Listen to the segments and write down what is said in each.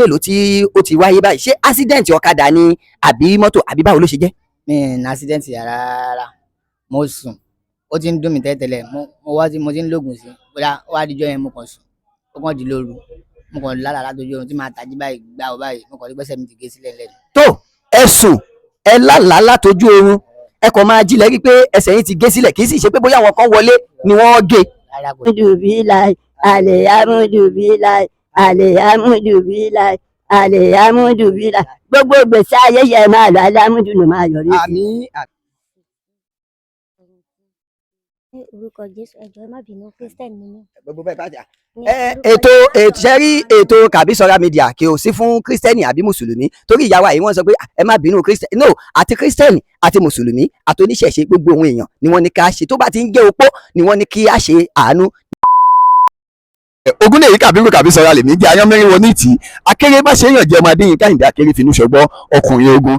mélòó tí ó ti wáyé báyìí ṣé accident ọ̀kadà ni àbí mọ́tò àbí báwo ló ṣe jẹ́. mi ní accident rárá mo sùn ó ti ń dùn mí tẹ́tẹ́lẹ̀ mo ti ń lògùn sí bóyá ó wá díjọ́ yẹn mo kàn sùn ó kàn di lóru mo kàn lálàá látọjú oorun tí màá tají báyìí gbà ó báyìí mo kàn rí gbẹ́sẹ̀ mi ti gé sílẹ̀ lẹ́nu. tó ẹ sùn ẹ lálàá látọjú oorun ẹ kàn máa jí lẹ́rí pé ẹsẹ̀ yín ti gé sílẹ̀ kì í sì ṣe pé bóyá àwọn kan wọlé ni wọ́n gé. Alhamdulilayi alihamudulilayi alihamudulilayi alihamudulilayi gbogbo gbèsè ayé yẹ máa lọ alihamudu ló máa yọrí. àmín. orúkọ Jésù ẹjọ ẹ má bínú Christian ni mí. gbogbo bẹ́ẹ̀ bá jà. ètò ṣẹ́rí ètò Kabisora Media kì í sí fún kírísítẹ́nì àbí mùsùlùmí torí ìyá wa yìí wọ́n sọ pé ẹ má bínú kírísítẹ́nì no àti kírísítẹ́nì àti mùsùlùmí àti oníṣẹ̀ṣe gbogbo ohun èèyàn ni wọ́n ní ká ṣe tó bá ti ń jẹ́ opó ni wọ́n ní kí á ṣe àánú. Ògúnléyìí Kábírù Kabisora lèmi jẹ́ ayánmẹ́rin wọn ní ìtì akéré bá ṣe èèyàn jẹ́ ọmọdé yín káyìndé akéré finú ṣọgbọ́n ọkùnrin ogun.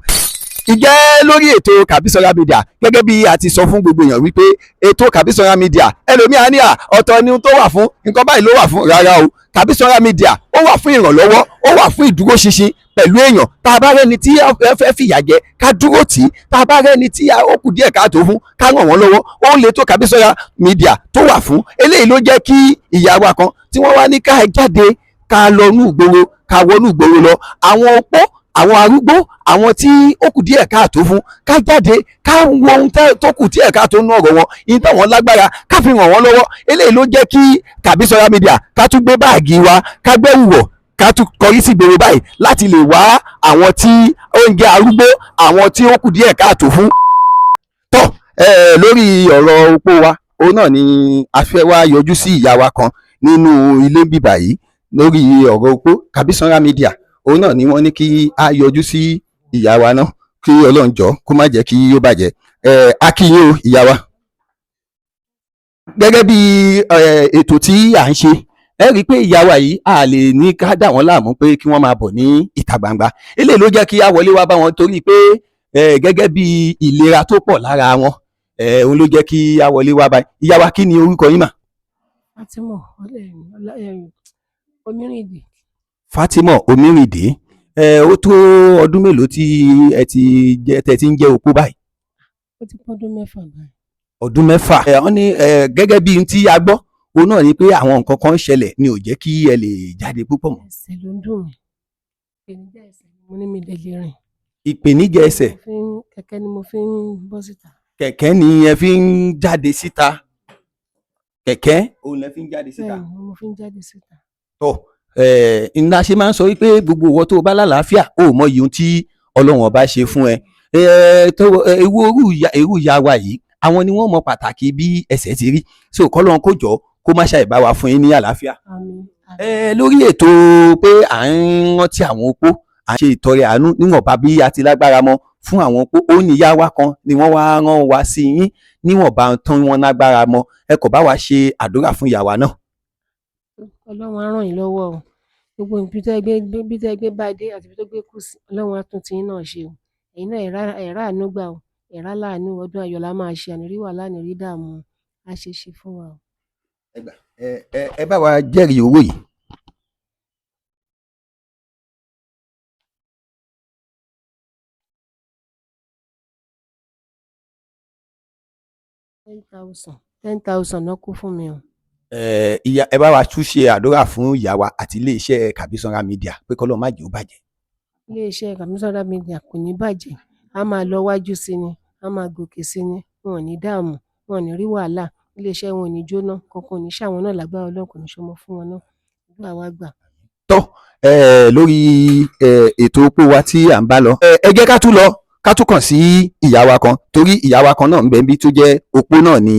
Ìjẹ́ lórí ètò Kabisora Media gẹ́gẹ́ bí a ti sọ fún gbogbo èèyàn wípé ètò Kabisora Media ẹlòmíà ní ọ̀tọ̀ ni tó wà fún nǹkan báyìí ló wà fún rárá o Kabisora Media ó wà fún ìrànlọ́wọ́ ó wà fún ìdúróṣinṣin pẹ̀lú èèyàn tá a bá rẹ́ni tí ẹ fẹ́ fìyà jẹ ká dúró tì í tá a bá rẹ́ni tí ó kù díẹ̀ káàtó fún ká ràn wọ́n lọ́wọ́ ó lè tó Kabisora Media tó wà fún eléyìí ló jẹ́ kí ìyá wa kan tí wọ́n wá ní ká jáde ká lọ nú ìgboro ká wọnú ìgboro lọ àwọn opó àwọn arúgbó àwọn tí ó kù díẹ̀ káàtó fún ká jáde ká wo ohun tó kù díẹ̀ káàtó nú ọ̀rọ̀ wọn ìyẹn táwọn lágbára ká fi ràn wọ́n lọ́wọ́ eléyìí ló jẹ́ kí Kabisora Media ká tún gbé báàgì wa ká gbẹ́rù wọ̀ ká tún kọrí sí ìgboro báyìí láti lè wá àwọn tí oúnjẹ arúgbó àwọn tí ó kù díẹ̀ káàtó fún. tọ́ lórí ọ̀rọ̀ opó wa òun náà ni a fẹ́ wá yọjú sí ìyá wa kan nínú ilé bíbà yìí lórí ọ̀rọ̀ opó Kabisora Media òun náà ni wọ́n ní kí a yọjú sí ìyá wa náà kí Ọlọ́run jọ̀ọ́ kó má jẹ́ kí ó bàjẹ́ a kí yín o ìyá wa. gẹ́gẹ́ bí ètò tí à ń ṣe ẹ rí i pé ìyá wa yìí a lè ní ká dà wọ́n láàmú pé kí wọ́n máa bọ̀ ní ìta gbangba eléyìí ló jẹ́ kí a wọlé wá bá wọn torí pé gẹ́gẹ́ bí ìlera tó pọ̀ lára wọn òun ló jẹ́ kí a wọlé wá báyìí ìyá wa kí ni orúkọ yín mà. Fatima Omírìndé. Fatima Omírìndé ó tó ọdún mélòó tí ẹ ti ń jẹ́ opó báyìí. Ó ti pọ́n ọdún 6 báyìí. ọdún 6 wọ́n ní gẹ́gẹ́ bí n tí a gbọ́ òun náà ni pé àwọn nǹkan kan ṣẹlẹ̀ ni ò jẹ́ kí ẹ lè jáde púpọ̀ mọ́. ẹsẹ̀ ló ń dùn mí ìpèníjà ẹsẹ̀ mo ní mi lè rìn. ìpèníjà ẹsẹ̀. kẹ̀kẹ́ ni mo fi ń bọ́ síta. kẹ̀kẹ́ ni ẹ fi ń jáde síta. kẹ̀kẹ́ òun lẹ fi ń jáde síta. bẹ́ẹ̀ni mo fi ń jáde síta. tọ́ iná ṣe máa ń sọ wípé gbogbo ìwọ tó bá lálàáfíà ó mọ iye ohun tí Ọlọ́run ọba ṣe fún ẹ. irú ìyá wa yìí àwọn ni wọ́n mọ pàtàkì bí ẹsẹ̀ ti rí so kọ́lọ́run kó jọ kó má ṣàì bá wa fún yín ní àlàáfíà. lórí ètò pé à ń rántí àwọn opó à ń ṣe ìtọrẹ àánú níwọ̀nba bí a ti lágbára mọ́ fún àwọn opó ó ní ìyá wa kan ni wọ́n wá rán wa sí yín níwọ̀nba tán wọ́n lágbára mọ́ ẹ kò bá wa ṣe àdúrà fún ìyá wa náà. Ọlọ́run á ràn yín lọ́wọ́ o gbogbo ibi tẹ́ gbé bá dé àti ibi tó gbé kù sí Ọlọ́run á tún ti yín náà ṣe o ẹ̀yin náà ẹ̀rá àánú gbà o ẹ̀rá láàánú ọdún ayọ̀ la máa ṣe ànírí wàhálà ànírí dààmú á ṣe ṣe fún wa o. ẹ bá wa jẹ́rìí owó yìí. $10,000 náà kú fún mi o. ẹ bá wa tún ṣe àdúrà fún ìyá wa àti iléeṣẹ́ Kabisora Media pé kọ́lọ́ má jẹ́ ó bàjẹ́. iléeṣẹ́ Kabisora Media kò ní bàjẹ́ a máa lọ wájú sí ni a máa gòkè sí ni wọn ò ní dààmú wọn ò ní rí wàhálà iléeṣẹ́ wọn ò ní jóná kankan ò ní ṣàwọn náà lágbára Ọlọ́run kò ní ṣọmọ fún wọn náà gbà wá gbà. tọ́ lórí ètò opó wa tí à ń bá lọ ẹ jẹ́ ká tún lọ ká tún kàn sí ìyá wa kan torí ìyá wa kan náà ń bẹ níbi tó jẹ́ opó náà ni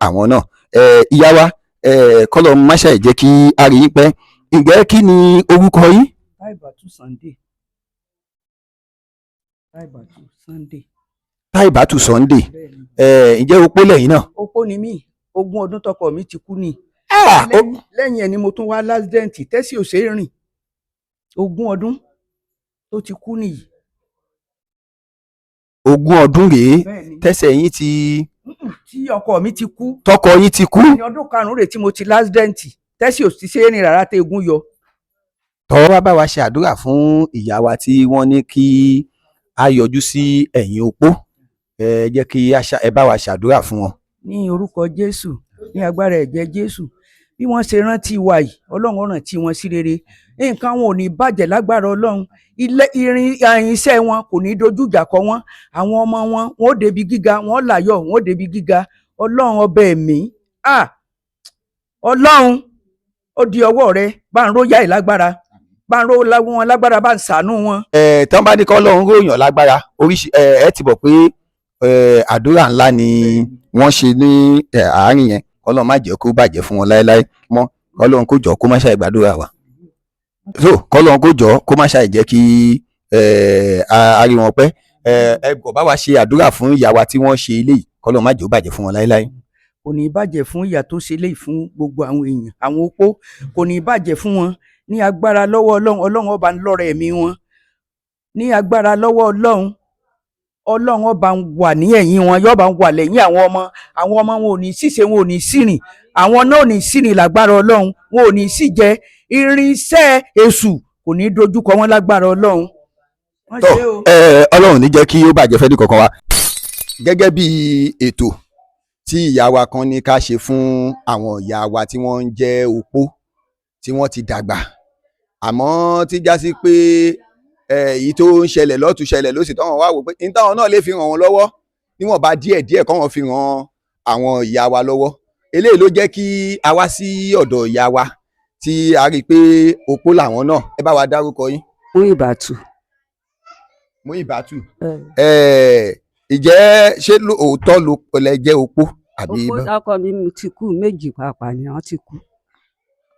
àwọn náà ìyá wa kọ́lọ̀ máṣá ẹ̀ jẹ́ kí a rí yín pẹ́ ǹjẹ́ kí ni orúkọ yín. Táìbàtú Sunday. Táìbàtú Sunday ǹjẹ́ opó lẹ́yìn náà. opó ni mí 20 ọdún tọkọ mi ti kú ni lẹ́yìn ẹ̀ ni mo tún wá lásìdẹ́ǹtì tẹ́sí ò ṣe é rìn 20 ọdún tó ti kú nìyí. 20 ọdún rèé tẹ́sẹ̀ yín ti. tí ọkọ mi ti kú. tọkọ yín ti kú. ní ọdún 5 rèé tí mo ti lásìdẹ́ǹtì tẹ́sí ò sì ṣe é rìn rárá tẹ́ egun yọ. tọ́ wá bá wa ṣe àdúrà fún ìyá wa tí wọ́n ní kí a yọjú sí ẹ̀yìn opó. Ẹ jẹ́ kí ẹ bá wa ṣàdúrà fún wọn. ní orúkọ Jésù, ní agbára ẹ̀jẹ̀ Jésù, bí wọ́n ṣe rántí wa yìí, Ọlọ́run ó rántí wọn sí rere. Nǹkan wọn ò ní bàjẹ́ lágbára Ọlọ́run. Irinṣẹ́ wọn kò ní dojú ìjà kọ wọn. Àwọn ọmọ wọn ó débi gíga, wọn ó láyọ̀, wọn ó débi gíga. Ọlọ́run ọba ẹ̀mí, Ọlọ́run ó di ọwọ́ rẹ, bá ń ró yá ì lágbára, bá ń ró wọn lágbára, bá ń ṣàánú wọn. Tán bá ní kọ́ Ọlọ́run ròyàn lágbára oríṣi ẹ ti bọ̀ pé àdúrà ńlá ni wọ́n ṣe ní àárín yẹn. Ọlọ́run má jẹ́ kó bàjẹ́ fún wọn láéláé mọ́. Ọlọ́run kó jọ kó má ṣàì gbàdúrà wa. So kọ́lọ́run kó jọ kó má ṣàì jẹ́ kí a rí wọn pẹ́. Ẹ kò bá wa ṣe àdúrà fún ìyá wa tí wọ́n ṣe eléyìí. Kọ́lọ́run má jẹ́ ó bàjẹ́ fún wọn láéláé. Kò ní bàjẹ́ fún ìyá tó ṣe léyìí fún gbogbo àwọn èèyàn, àwọn opó. Kò ní bàjẹ́ fún wọn. Ní agbára lọ́wọ́ Ọlọ́run, Ọlọ́run ọba ń lọ́rẹ̀ ẹ̀mí wọn. Ní agbára lọ́wọ́ Ọlọ́run, Ọlọ́run ọba ń wà ní ẹ̀yìn wọn, yóò bá ń wà lẹ́yìn àwọn ọmọ. Àwọn ọmọ wọn ò ní ṣìṣe, wọn ò ní ṣìrìn. Àwọn náà ò ní ṣìrìn lágbára Ọlọ́run. Wọn ò ní ṣìjẹ. Irinṣẹ́ èṣù kò ní dojúkọ wọn lágbára Ọlọ́run. Ọlọ́run ní jẹ́ kí ó bàjẹ́ fẹ́ni kankan wa. Gẹ́gẹ́ bí ètò tí ìyá wa kan ní ká ṣe fún àwọn ìyá wa tí wọ́n ń jẹ́ opó, tí wọ́n ti dàgbà, àmọ́ tí já sí pé èyí tó ń ṣẹlẹ̀ lọ́tún ṣẹlẹ̀ lósì táwọn wá wò pé ní táwọn náà lè fi ràn wọ́n lọ́wọ́ níwọ̀nba díẹ̀díẹ̀ kọ́ wọn fi ràn àwọn ìyá wa lọ́wọ́. Eléyìí ló jẹ́ kí a wá sí ọ̀dọ̀ ìyá wa tí a rí i pé opó làwọn náà. Ẹ bá wa dárúkọ yín. Múyìbátù. Múyìbátù. Ìjẹ́ ṣé òótọ́ ló lẹ jẹ́ opó àbí? Opó ọkọ mi ti kú, méjì pàápàá ni wọ́n ti kú.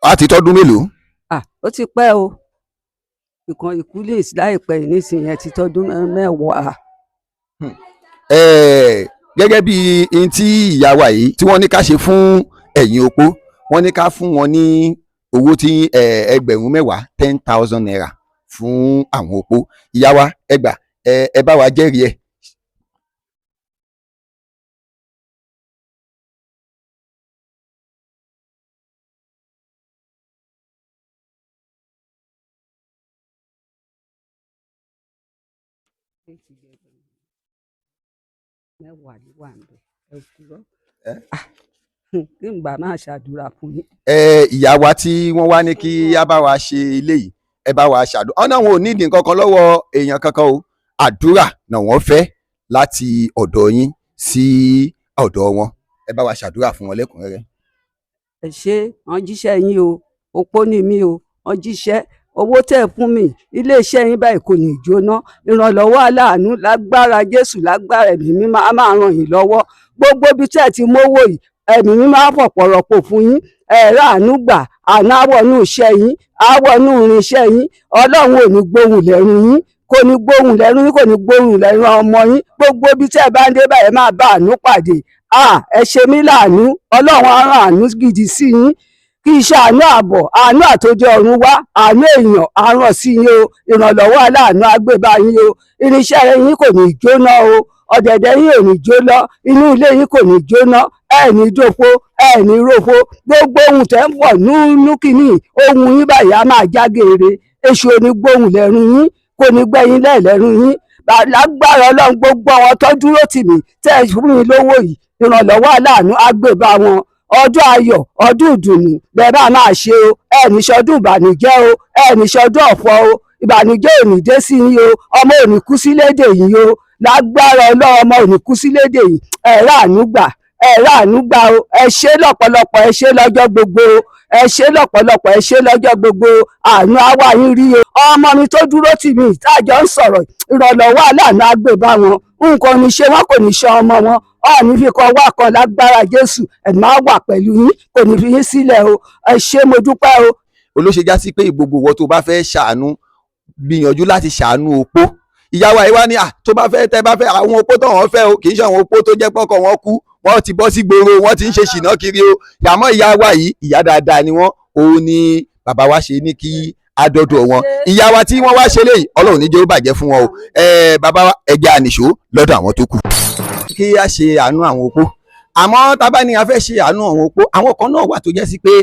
A ti tọ́dún mélòó? Ó ti pẹ́ o. Ìkan ìkúlé láìpẹ́ yìí nísìnyí ẹ ti tọ́dún mẹ́wàá. Gẹ́gẹ́ bí n tí ìyá wa yìí tí wọ́n ní ká ṣe fún ẹ̀yin opó, wọ́n ní ká fún wọn ní owó tí 10,000 naira fún àwọn opó. Ìyá wa ẹ gbà, ẹ bá wa jẹ́rìí ẹ̀. Mẹ́wàá ló wà níbẹ̀. Ẹ kúrò. Kí n bá máa ṣàdúrà fún yín. Ìyá wa tí wọ́n wá ní kí á bá wa ṣe eléyìí, ẹ bá wa ṣàdúrà. Ọ̀nà wọn ò ní ìdí kankan lọ́wọ́ èèyàn kankan o. Àdúrà náà wọ́n fẹ́ láti ọ̀dọ̀ yín sí ọ̀dọ̀ wọn. Ẹ bá wa ṣàdúrà fún wọn lẹ́kùnrẹ́rẹ́. Ẹ ṣé, wọ́n jíṣẹ́ yín o. Opó ni mí o. Wọ́n jíṣẹ́. Owó tẹ́ fún mi, iléeṣẹ́ yín báyìí kò ní jóná. Ìrànlọ́wọ́ aláàánú lágbára Jésù, lágbára ẹ̀mí mímọ́ á máa ràn yín lọ́wọ́. Gbogbo ibi tẹ́ ti mówó yìí, ẹ̀mí mímọ́ á fọ̀pọ̀ rọ̀pò fún yín. Ẹ̀rọ àánú gbà, àná àwọnú iṣẹ́ yín, àwọnú irinṣẹ́ yín. Ọlọ́run ò ní gbóhùn lẹ́nu yín, kò ní gbóhùn lẹ́nu yín, kò ní gbóhùn lẹ́nu ọmọ yín. Gbogbo ibi tẹ́ bá ń dé báyìí máa bá àánú pàdé. Ẹ ṣe mí láàánú, Ọlọ́run á rán àánú gidi sí yín. Kí iṣẹ́ àánú àbọ̀, àánú àtòjọ ọ̀run wá, àánú èèyàn àràn sí yín o. Ìrànlọ́wọ́ aláàánú agbébá yín o. Irinṣẹ́ yín kò ní jóná o. Ọ̀dẹ̀dẹ̀ yín ò ní jóná. Inú ilé yín kò ní jóná. Ẹ ní dòfo, ẹ ní rófo. Gbogbo ohun tẹ́ ń bọ̀ nínú kìíní, ohun yín báyìí á máa já geere. Èṣù ò ní gbóhùn lẹ́nu yín, kò ní gbẹ̀yìn lẹ́ẹ̀lẹ́nu yín. Lágbára Ọlọ́run, gbogbo àwọn tó dúró tì mí tẹ́ ẹ fún mi lówó yìí, ìrànlọ́wọ́ aláàánú agbébá wọn. Ọdún ayọ̀, ọdún ìdùnnú bẹ́ẹ̀ bá máa ṣe o. Ẹ ní ṣọdún ìbànújẹ́ o. Ẹ ní ṣọdún ọ̀fọ̀ o. Ìbànújẹ́ ò ní dé sí yín o. Ọmọ ò ní kú sí lédè yìí o. Lágbára Ọlọ́run, ọmọ ò ní kú sí lédè yìí. Ẹ ráàánú gbà, ẹ ráàánú gbà o. Ẹ ṣé lọ́pọ̀lọpọ̀, ẹ ṣé lọ́jọ́ gbogbo o. Ẹ ṣé lọ́pọ̀lọpọ̀, ẹ ṣé lọ́jọ́ gbogbo o. Àánú á wá yín rí o. Ọmọ mi tó dúró tì mí tájọ ń sọ̀rọ̀, ìrànlọ́wọ́ aláàánú á gbé bá wọn. Nǹkan ò ní ṣe wọn, kò ní ṣe ọmọ wọn. Ọ̀ọ́ni fi kan wá kan lágbára Jésù. Ẹ máa wà pẹ̀lú yín, kò ní fi yín sílẹ̀ o. Ẹ ṣé, mo dúpẹ́ o. Olóṣè já sí pé gbogbo ìwọ tó bá fẹ́ ṣàánú, gbìyànjú láti ṣàánú opó. Ìyá wa yìí wá ní tó bá fẹ́ tẹ́ bá fẹ́ àwọn opó tó wọ́n fẹ́ o, kì í ṣe àwọn opó tó jẹ́ pọ́kọ wọn kú, wọ́n ti bọ́ sí gbòòrò, wọ́n ti ń ṣe ṣìnà kiri o. Àmọ́ ìyá wa yìí, ìyá dáadáa ni wọ́n. Òun ni bàbá wa ṣe ní kí adọ́dọ̀ wọn. Ìyá wa tí wọ́n wá ṣe léyìí, Ọlọ́run ní jẹ́ ó bàjẹ́ fún wọn o. Bàbá wa ẹja ànìṣó lọ́dọ̀ àwọn tó kù. Kí a ṣe àánú àwọn opó. Àmọ́ tábà ní a fẹ́ ṣe àánú àwọn opó, àwọn kan náà wà tó jẹ́ sí pé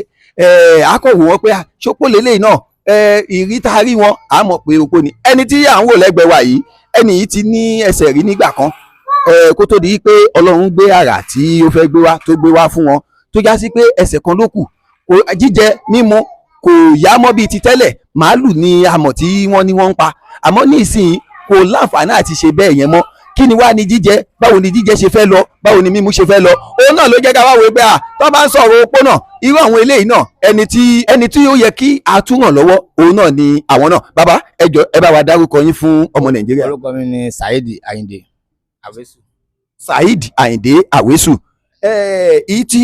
a kò wò wọ́n pé ṣópó lélẹ́yìí náà ìrí tá a rí wọn a mọ̀ pé opó ni. ẹni tí à ń wò lẹ́gbẹ̀ẹ́ wa yìí ẹni yìí ti ní ẹsẹ̀ rí nígbà kan kó tó di pé Ọlọ́run gbé àrà tí ó fẹ́ gbé wá tó gbé wá fún wọn tó já sí pé ẹsẹ̀ kan ló kù jíjẹ mímu kò yá mọ́ bíi ti tẹ́lẹ̀ màálù ni àmọ̀ tí wọ́n ní wọ́n ń pa àmọ́ ní ìsìn kò láǹfààní àti ṣe bẹ́ẹ̀ yẹn mọ́ kí ni wá ní jíjẹ báwo ni jíjẹ ṣe fẹ́ lọ báwo ni mímu ṣe fẹ́ lọ òun náà ló jẹ́ ká wá wò pé tó bá ń sọ̀rọ̀ opó náà irú àwọn eléyìí náà ẹni tí ó yẹ kí a tún ràn lọ́wọ́ òun náà ni àwọn náà. Bàbá ẹ jọ̀ọ́ ẹ bá wa dárúkọ yín fún ọmọ Nàìjíríà. orúkọ mi ni Saheed Ayinde Awesu. Saheed Ayinde Awesu èyí tí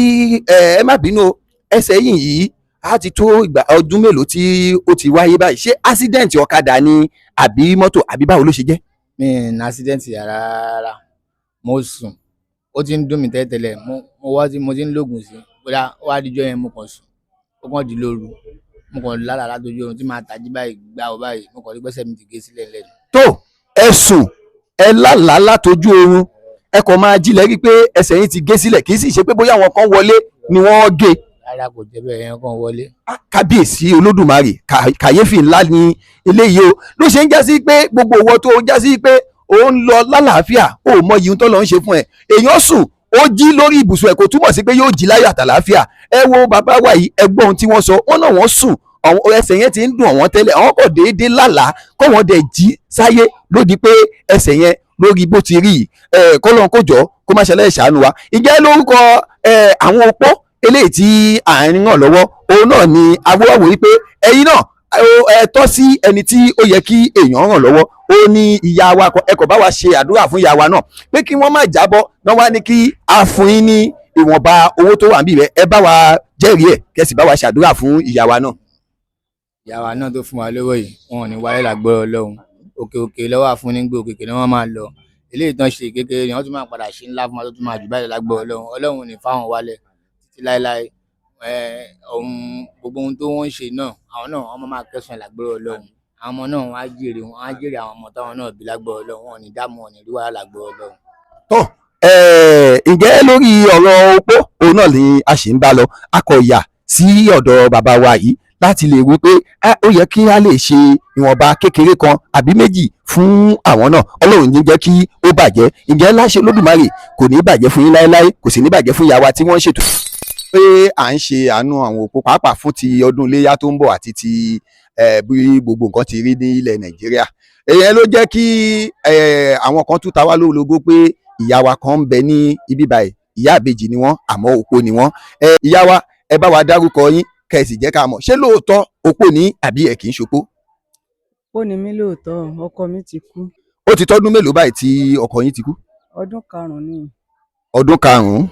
ẹ má bínú ẹsẹ̀ yìí á ti tó ìgbà ọdún mélòó tí ó ti wáyé báyìí ṣé accident ọ̀kadà ni àbí mọ́tò àbí báwo ló ṣe jẹ́. Mi ní accident rárá mo sùn ó ti ń dùn mí tẹ́lẹ̀tẹ́lẹ̀ mo ti ń lògùn sí bóyá ó wá díjọ́ yẹn mo kàn sùn ó kàn di lóru mo kàn lálàá látọjú oorun tí màá tají báyìí gbá ọ báyìí mo kàn rí pẹ́sẹ̀ mi ti gé sílẹ̀ lẹ́nu. tó ẹ sùn ẹ lálàá látọjú oorun ẹ kàn máa jí lẹ́rí pé ẹsẹ̀ yín ti gé sílẹ̀ kì í sì ṣe pé bóyá àwọn kan wọlé ni wọ́n gé. rárá kò jẹ́ bẹ́ẹ̀ yẹn kàn wọlé. kábíyèsí olódùmarè kàyéfì ńlá ni eléyìí o ló ṣe ń já sí pé gbogbo owó tó já sí pé ó ń lọ lálàáfíà ó mọ yìí tó lọ ń ṣe fún ẹ èèyàn sùn ó jí lórí ibùsùn ẹ kò túmọ̀ sí pé yóò jí láyọ̀ àtàlàáfíà ẹ wo bàbá wa yìí ẹ gbọ́ ohun tí wọ́n sọ wọ́n náà wọ́n sùn àwọn ẹsẹ̀ yẹn ti ń dùn àwọn tẹ́lẹ̀ àwọn kò déédéé lálàá kọ́ wọn dẹ̀ jí sáyé lódì pé ẹsẹ̀ yẹn lórí bó ti rí kọ́lọ́n kó jọ kó má ṣẹlẹ̀ ṣàánú wa ìjẹ́ lórúkọ àwọn opó eléyìí tí à ń ràn lọ́wọ́ òun náà ni agbóhùn wípé ẹ̀yin náà ẹ tọ́ sí ẹni tí ó yẹ kí èèyàn ràn lọ́wọ́ ó ní ìyá wa ẹ kò bá wa ṣe àdúrà fún ìyá wa náà pé kí wọ́n má jábọ́ náà wá ní kí a fún yín ní ìwọ̀nba owó tó wà níbí rẹ̀ ẹ bá wa jẹ́rìí ẹ̀ kẹ́sì bá wa ṣàdúrà fún ìyá wa náà. ìyá wa náà tó fún wa lówó yìí wọn ò ní wáyé lágbọ́rọ̀ Ọlọ́run òkè òkè lọ́wọ́ àfúnigbé òkè ni wọ́n máa lọ eléyìí tán ṣe kékeré ni wọ́n tún máa padà ṣe ńlá fún wa tó tún máa jù báyìí lágbọ́rọ̀ Ọlọ́run ò ní fáwọn wálẹ̀ títí láéláé gbogbo ohun tó wọ́n ń ṣe náà àwọn náà wọ́n máa kẹ́sàn-án lágbọ́rọ̀ Ọlọ́run àwọn ọmọ náà wọ́n á jèrè àwọn ọmọ táwọn náà bí lágbọ́rọ̀ Ọlọ́run wọn ò ní dààmú wọn ò ní rí wàhálà lágbọ́rọ̀ Ọlọ́run. tó ǹjẹ́ lórí ọ̀rọ̀ opó òun náà ni a ṣì ń bá lọ akọ̀yà sí ọ̀dọ̀ bàbá wa yìí láti lè wí pé ó yẹ kí a lè ṣe ìwọ̀nba kékeré kan àbí méjì fún àwọn náà Ọlọ́run ní jẹ́ kí ó bàjẹ́ ǹjẹ́ láṣẹ Olódùmarè kò ní bàjẹ́ fún yín láéláé kò sì ní bàjẹ́ fún ìyá wa tí wọ́n ń ṣètò pé à ń ṣe àánú àwọn opó pàápàá fún ti ọdún iléyá tó ń bọ̀ àti ti bí gbogbo nǹkan ti rí ní ilẹ̀ Nàìjíríà èyàn ló jẹ́ kí àwọn kan tún ta wá lólobó pé ìyá wa kan ń bẹ ní ibi báyìí ìyá àbèjì ni wọ́n àmọ́ opó ni wọ́n ìyá wa ẹ bá wa dárúkọ yín kẹsì jẹ́ ká mọ̀ ṣé lóòótọ́ opó ní àbí ẹ kì í ṣopó. ó ní mí lóòótọ́ ọkọ mi ti kú. ó ti tọ́dún mélòó báyìí tí ọkọ yín ti kú. ọdún karùn-ún ni. ọdún karùn-ún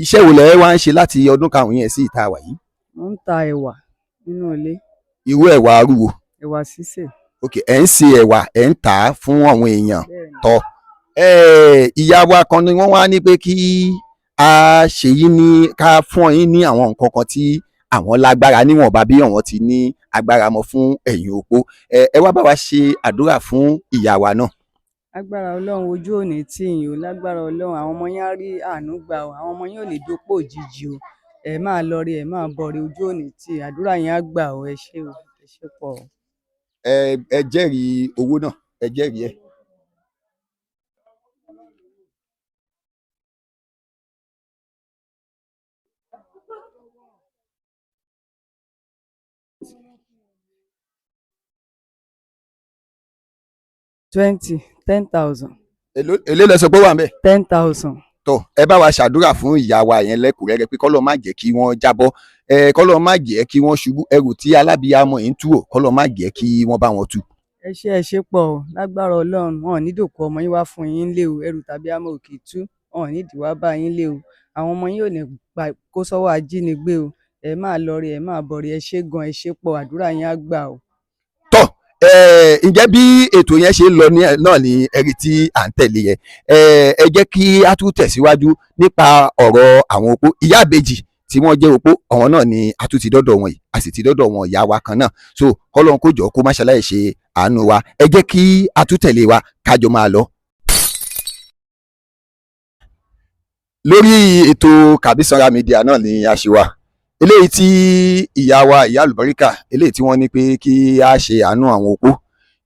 iṣẹ́ wo lẹ wá ń ṣe láti ọdún karùn-ún yẹn sí ìta wà yìí. mo ń ta ẹ̀wà nínú ilé. irú ẹ̀wà arúgbó. ẹ̀wà sísè. ok ẹ̀ ń ṣe ẹ̀wà ẹ̀ ń tà á fún àwọn èèyàn tọ́ ìyá wa kan ni wọ́n wá ní pé kí a ṣe yín ní ká fún yín ní àwọn nǹkan kan tí àwọn lágbára níwọ̀nba bí àwọn ti ní agbára mọ́ fún ẹ̀yin opó ẹ wá bá wa ṣe àdúrà fún ìyá wa náà. lágbára Ọlọ́run ojú òní tí yín o lágbára Ọlọ́run àwọn ọmọ yín á rí àánú gbà o àwọn ọmọ yín ò ní dópò òjijì o ẹ máa lọ rí ẹ máa bọ̀ rí ojú òní tí àdúrà yín á gbà o ẹ ṣé pọ̀. ẹ jẹ́rìí owó náà ẹ jẹ́rìí ẹ̀. $10,000. èlé lẹ sọ pé wà ń bẹ. 10,000. tó ẹ bá wa ṣàdúrà fún ìyá wa yẹn lẹ́kùnrẹ́rẹ́ pé kọ́lọ́ má jẹ́ kí wọ́n jábọ́ kọ́lọ́ má jẹ́ kí wọ́n ṣubú ẹrù tí alábìyamọ yìí ń tú ò kọ́lọ́ má jẹ́ kí wọ́n bá wọn tú. ẹ ṣé pọ̀ o lágbára Ọlọ́run wọn ò ní dòkú ọmọ yín wá fún yín lé o ẹrù tàbí àmọ́ òkè tú wọn ò ní ìdíwá bá yín lé o àwọn ọmọ yín ò ní kó sọ́wọ́ ajínigbé o ẹ máa lọ rí ẹ máa bọ̀ rí ẹ ṣé gan ẹ ṣé pọ̀ àdúrà yín á gbà o. tọ́ ǹjẹ́ bí ètò yẹn ṣe ń lọ náà ni ẹ̀rí tí à ń tẹ̀lé yẹn ẹ jẹ́ kí a tún tẹ̀síwájú nípa ọ̀rọ̀ àwọn opó ìyá àbèjì tí wọ́n jẹ́ opó àwọn náà ni a tún ti dọ́dọ̀ wọn yìí a sì ti dọ́dọ̀ wọn ìyá wa kan náà so kọ́lọ́n kó jọ kó má ṣaláì ṣe àánú wa ẹ jẹ́ kí a tún tẹ̀lé wa kájọ máa lọ. lórí ètò Kabisora Media náà ni a ṣe wà eléyìí tí ìyá wa ìyá àlùbáríkà eléyìí tí wọ́n ní pé kí a ṣe àánú àwọn opó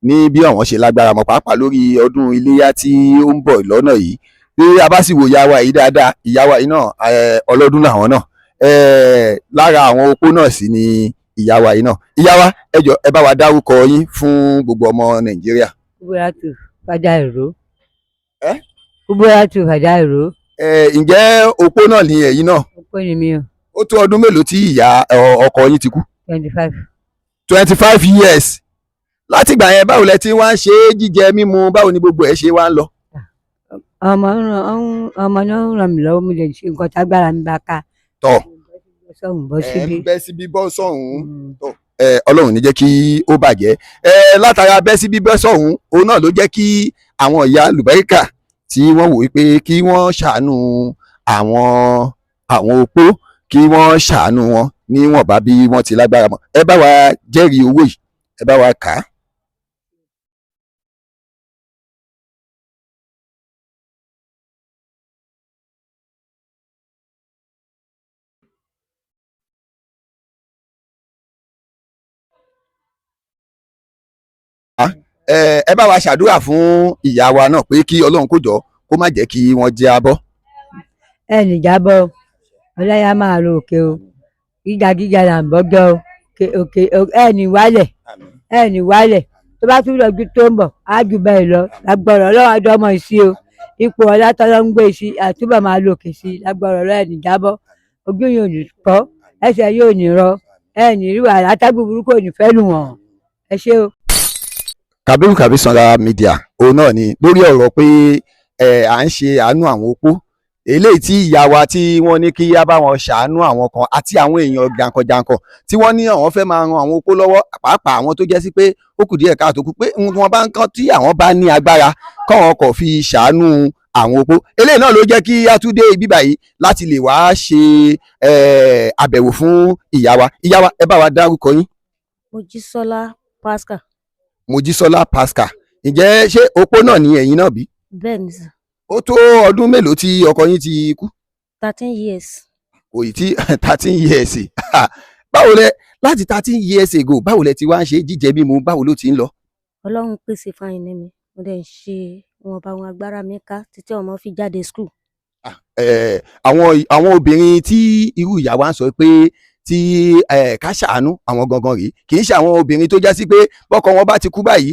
ní bí àwọn ṣe lágbára mọ́ pàápàá lórí ọdún iléyá tí ó ń bọ̀ lọ́nà yìí bí a bá sì wo ìyá wa yìí dáadáa ìyá wa yìí náà ọlọ́dún làwọn náà lára àwọn opó náà sì ni ìyá wa yìí náà. ìyá wa ẹ jọ̀ọ́ ẹ bá wa dárúkọ yín fún gbogbo ọmọ Nàìjíríà. Kuburatu Fada Iro. Kuburatu Fada Iro. Ǹjẹ́ opó náà ni ẹ̀yin náà? Opó ni mí o. Ó tó ọdún mélòó tí ìyá ọkọ yín ti kú? 25. 25 years. Látìgbà yẹn báwo lẹ ti wá ń ṣe jíjẹ mímu báwo ni gbogbo ẹ̀ ṣe wá ń lọ? Ọmọ náà ń ràn mí lọ́wọ́ mo lè ṣe nǹkan tágbára mi bá ká. Tọ́ Bọ́ síbí. bẹ́ síbí bọ́ sọ̀hún. Ọlọ́run ní jẹ́ kí ó bàjẹ́. Látara bẹ́ síbí bọ́ sọ̀hún òun náà ló jẹ́ kí àwọn ìyá àlùbáríkà tí wọ́n wò wípé kí wọ́n ṣàánú àwọn opó kí wọ́n ṣàánú wọn níwọ̀nba bí wọ́n ti lágbára mọ́. Ẹ bá wa jẹ́rìí owó yìí ẹ bá wa kà á. Ẹ bá wa ṣàdúrà fún ìyá wa náà pé kí Ọlọ́run kó jọ kó má jẹ́ kí wọ́n jẹ́ abọ́. Ẹ ní jábọ́ ọláyà máa ro òkè o gíga là ń bọ́jọ́ òkè ẹ ní wálẹ̀ tó bá tún lọ́jú tó ń bọ̀ á jù bẹ́ẹ̀ lọ lágbọ́rọ̀ Ọlọ́run àjọmọ̀ ìsí o ipò ọlá tọ́lọ́ ń gbé sí àtúbọ̀ máa lo òkè sí lágbọ́rọ̀ Ọlọ́run ẹ ní jábọ́ ojú yóò ní pọ́ ẹsẹ̀ yóò ní rọ ẹ ní rí wàhálà tágbó burúkú ò ní fẹ́ lù wọ́n ẹ ṣé o. Kabiru Kabisọla Media òun náà ni lórí ọ̀rọ̀ pé à ń ṣe àánú àwọn opó eléyìí tí ìyá wa tí wọ́n ní kí á bá wọn ṣàánú àwọn kan àti àwọn èèyàn jàǹkànjàǹkàn tí wọ́n ní àwọn fẹ́ máa ran àwọn opó lọ́wọ́ pàápàá àwọn tó jẹ́ sí pé ó kù díẹ̀ káàtó kù pé wọ́n bá ń kán tí àwọn bá ní agbára káwọn kò fi ṣàánú àwọn opó eléyìí náà ló jẹ́ kí á tún dé ibi báyìí láti lè wá ṣe àbẹ̀wò fún ìyá wa ẹ bá wa dárúkọ yín. Mojísọ́lá Pascal. Mojísọ́lá Pascal ǹjẹ́ ṣé opó náà ni ẹ̀yin náà bí? Bẹ́ẹ̀ ni sà. Ó tó ọdún mélòó tí ọkọ yín ti kú? 13 years. Òyì tí 13 years báwo lẹ láti 13 years ago báwo lẹ ti wá ń ṣe jíjẹ mímu báwo ló ti ń lọ? Ọlọ́run pèsè fáyín ní mi mo dẹ̀ ń ṣe wọn bá wọn agbára mi ká títí ọmọ fi jáde school. Àwọn obìnrin tí irú ìyá wa ń sọ pé tí ká ṣàánú àwọn gangan rèé kì í ṣe àwọn obìnrin tó já sí pé bọ́kọ wọn bá ti kú báyìí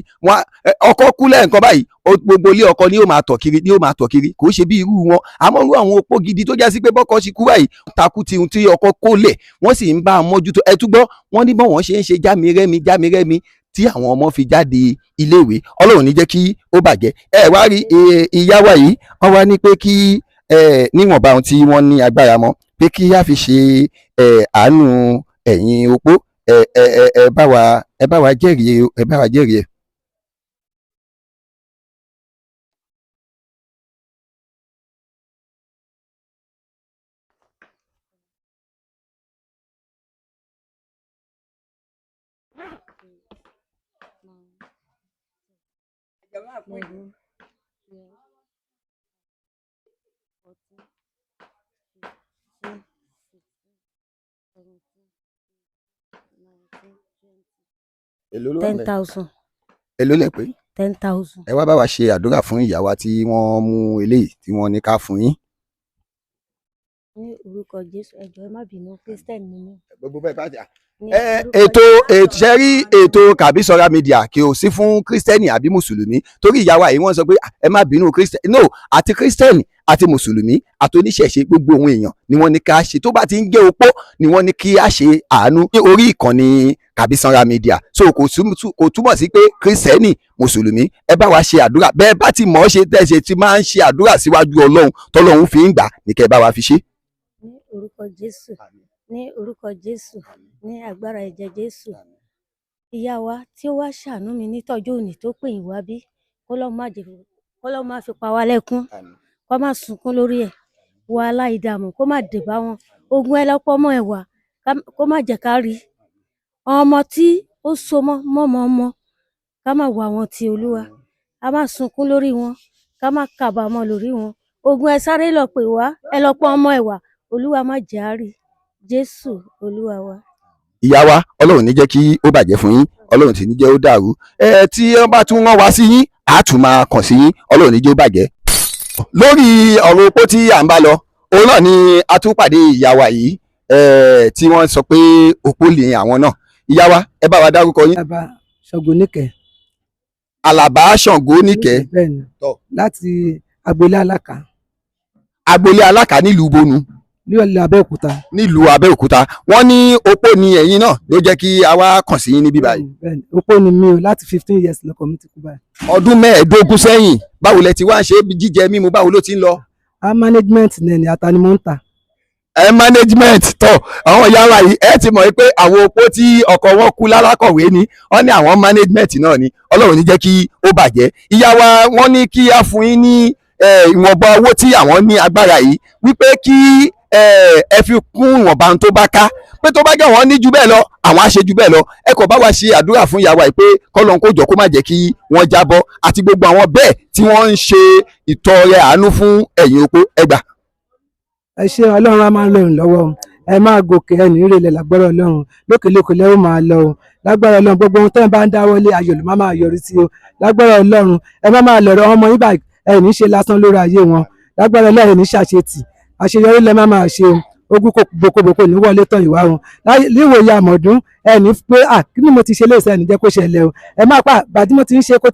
ọkọ kú lẹ́ẹ̀kan báyìí gbogbo ilé ọkọ ni yóò máa tọ̀ kiri kò ṣe bí irú wọn àmọ́ irú àwọn opó gidi tó já sí pé bọ́kọ ṣe kú báyìí takú tihun tí ọkọ kó lẹ̀ wọ́n sì ń bá a mójútó ẹ túgbọ́ wọ́n ní bọ́ wọ́n ṣe ń ṣe jámirẹ́mi tí àwọn ọmọ fi jáde iléèwé Ọlọ́run ní jẹ́ kí ó bàjẹ́ ẹ wá rí ìyá wa yìí wọ́n wá ní pé kí níwọ̀nba ohun tí wọ́n ní agbára mọ́ pé kí á fi ṣe àánú ẹ̀yin opó ẹ bá wa jẹ́rìí ẹ. Èló ló wà ńbẹ̀? 10,000. Èló lẹ pé? 10,000. Ẹ wá bá wa ṣe àdúrà fún ìyá wa tí wọ́n mú eléyìí tí wọ́n ní ká fún yín. Ní orúkọ Jésù ẹ jọ̀ọ́ ẹ má bínú Christian ni mí. Gbogbo bẹ́ẹ̀ bá jà. Ètò Kabisọla Media kì ó sí fún kírísítẹ́nì àbí mùsùlùmí torí ìyá wa yìí wọ́n sọ pé ẹ má bínú kírísítẹ́nì no àti kírísítẹ́nì àti mùsùlùmí àti oníṣẹ̀ṣe gbogbo ohun èèyàn ni wọ́n ní ká ṣe tó bá ti ń jẹ́ opó ni wọ́n ní kí á ṣe àánú ní orí ìkànnì Kabisọla Media so kò túmọ̀ sí pé kírísítẹ́nì mùsùlùmí ẹ bá wa ṣe àdúrà bẹ́ẹ̀ bá ti mọ̀ ọ́ ṣe tẹ́ ṣe ti máa ń ṣe àdúrà síwájú Ọlọ́run tọ́lọ́run fi ń gbà ní kẹ́ ẹ bá wa fi ṣe. Ní orúkọ Jésù ní orúkọ Jésù ní agbára ẹ̀jẹ̀ Jésù ìyá wa tí ó wá ṣàánú mi nítọ́jú òní tó pè yín wá bí kọ́lọ́ má fi pa wá lẹ́kún kó má sunkún lórí ẹ̀ wàhálà ìdààmú kó má dé bá wọn ogun ẹlọ́pọ̀ mọ́ ẹ̀ wá kó má jẹ́ ká rí ọmọ tí ó so mọ́ ká má wà wọn ti Olúwa ká má sunkún lórí wọn ká má kábàámọ̀ lórí wọn ogun ẹ sáré lọ pè wá ẹ lọ pọ̀ ọmọ ẹ̀ wá Olúwa má jẹ́ á rí Jésù Olúwa wa. ìyá wa ọlọ́run ní jẹ́ kí ó bàjẹ́ fún yín, ọlọ́run sì ní jẹ́ ó dàrú. Tí wọ́n bá tún rán wa sí yín á tún máa kàn sí yín, ọlọ́run ní jẹ́ ó bàjẹ́. Lórí ọ̀rọ̀ opó tí à ń bá lọ, òun náà ni a tún pàdé ìyá wa yìí tí wọ́n sọ pé opó lè àwọn náà. Ìyá wa ẹ bá wa dárúkọ yín. Àlàbá Ṣàngó Níkẹ́. Àlàbá Ṣàngó Níkẹ́. Bẹ́ẹ̀ni, láti agboolé Alákà. Agboolé Alákà nílùú bonu. Nílùú Abẹ́òkúta. Nílùú Abẹ́òkúta. Wọ́n ní opó ni ẹ̀yin náà ló jẹ́ kí a wá kàn sí yín níbí báyìí. Bẹ́ẹ̀ni, opó ni mi o, láti 15 years lọkọ mi ti kú báyìí. Ọdún 15 sẹ́yìn, báwo lẹ ti wá ń ṣe jíjẹ mímu, báwo ló ti ń lọ? Management náà ni ata ni mo ń tà. Management tọ àwọn ìyá wa yìí ẹ ti mọ̀ pé àwọn opó tí ọkọ wọn kú lálákọ̀wé ni wọ́n ní àwọn management náà ni, ọlọ́run ní jẹ́ kí ó bàjẹ́. Ìyá wa wọ́n ní kí a fún yín ní ìwọ̀nba owó tí àwọn ní agbára yìí, wípé kí ẹ fi kún ìwọ̀nba tó bá ká, pé tó bá jẹ́ wọ́n ní ju bẹ́ẹ̀ lọ àwọn á ṣe ju bẹ́ẹ̀ lọ. Ẹ kò bá wa ṣe àdúrà fún ìyá wa yìí pé kọ́lọ́n kó jọ kó má jẹ́ kí wọ́n jábọ́, àti gbogbo àwọn bẹ́ẹ̀ tí wọ́n ń ṣe ìtọrẹ àánú fún ẹ̀yin opó. Ẹ gbà. Ẹ ṣé, ọlọ́run á máa ń lọ́rùn lọ́wọ́ o. Ẹ máa gòkè ẹnì ìrẹ̀lẹ̀ lágbára ọlọ́run, lókèlókè lẹ́ ó máa lọ o lágbára ọlọ́run. Gbogbo ohun tẹ́ ẹ bá ń dáwọ́lé ayọ̀ ló máa yọrí sí o lágbára ọlọ́run. Ẹ má máa lọ̀rọ̀ ọmọ yín báyìí, ẹ ní ṣe lásán lórí ayé wọn lágbára ọlọ́run, ní ṣàṣetì, àṣeyọrí lẹ má ṣe o. Ogún bòkòbòkò ní wọlé tán ìwà wọn níwòye àmọ̀dún ẹ ní pé kí ni mo ti ṣe léèṣẹ́ ẹni jẹ́ kó ṣẹlẹ̀ o. Ẹ má pa bàtí mo ti ń ṣe kó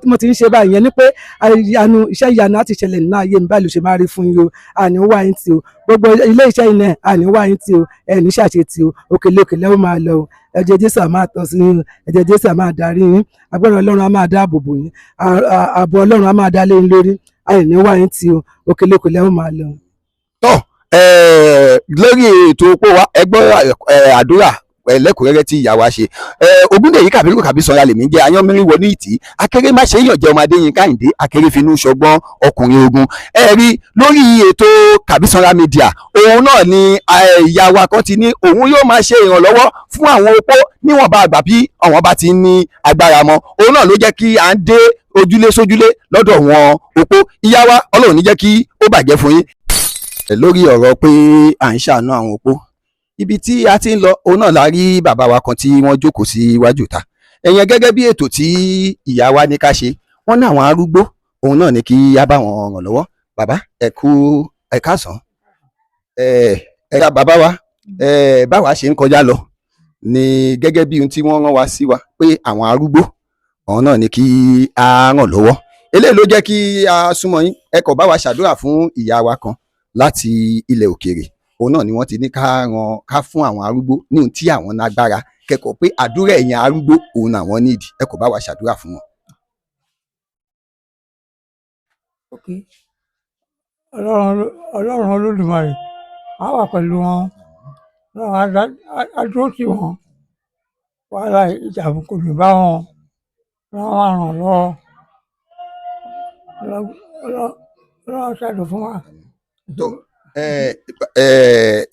mo ti ń ṣe báyìí yẹn ni pé iṣẹ́ ìyanu á ti ṣẹlẹ̀ nínú ayé mi, báyìí ló ṣe máa rí fún yín o. Àní wá yín tì o, gbogbo ilé iṣẹ́ yìí náà àní wá yín tì o, ẹ ní ṣàṣetì o, òkèlókè lẹ́wọ̀n máa lọ o. Ẹ̀jẹ̀ Jésù á máa tọ́ sí yín, ẹ̀jẹ̀ Jésù á máa darí yín, agbára ọlọ́run á máa dáàbò bò yín, ààbò ọlọ́run á máa dá lé yín lórí, àní wá yín tì o, òkèlókè lẹ́wọ̀n máa lọ. Lórí ètò opó wa ẹ gbọ́ àdúrà lẹ́kùnrẹ́rẹ́ tí ìyá wa ṣe. Ògúndèyí Kàbírù Kàbísọ́lá lèmi jẹ́ ayánmírín wọ ní ìtì, akéré má ṣe èèyàn jẹ́ ọmọdé yín Káyìndé, akéré finú ṣọgbọ́n ọkùnrin ogun. Ẹ rí lórí ètò Kàbísọ́lá Media, òun náà ni ìyá wa kan ti ní òun yóò máa ṣe ìrànlọ́wọ́ fún àwọn opó níwọ̀nba àgbà bí àwọn bá ti ní agbára mọ́. Òun náà ló jẹ́ kí à ń dé ojúlé sójúlé lọ́dọ̀ wọn opó. Ìyá wa ọlọ́run ní jẹ́ kí ó bàjẹ́ fún yín. Lórí ọ̀rọ̀ pé à ń ṣàánú àwọn opó, ibi tí a ti ń lọ òun náà la rí bàbá wa kan tí wọ́n jókòó sí iwájú ta. Ẹ̀yẹn gẹ́gẹ́ bí ètò tí ìyá wa ní ká ṣe, wọ́n ní àwọn arúgbó òun náà ní kí á bá wọn ràn lọ́wọ́. Bàbá ẹ káàsán, ẹ̀ka bàbá wa báwa ṣe ń kọjá lọ ní gẹ́gẹ́ bí ohun tí wọ́n rán wa sí wa pé àwọn arúgbó òun náà ní kí á ràn lọ́wọ́. Eléyìí ló jẹ́ kí a súnmọ́ yín, ẹ kò bá wa ṣàdúrà fún ìyá wa kan láti ilẹ̀ òkèèrè. Òun náà ni wọ́n ti ní ká fún àwọn arúgbó ní ohun tí àwọn lágbára, kẹ́kọ̀ọ́ pé àdúrà ẹ̀yin arúgbó òun náà wọ́n nídìí, ẹ kò bá wa ṣàdúrà fún wọn. Ọlọ́run Olódùmarè á wà pẹ̀lú wọn, Ọlọ́run á dúró tì wọ́n, wàhálà ìjàmbá kò ní bá wọn, Ọlọ́run á ràn lọ́wọ́, Ọlọ́run ṣàdùn fún wa.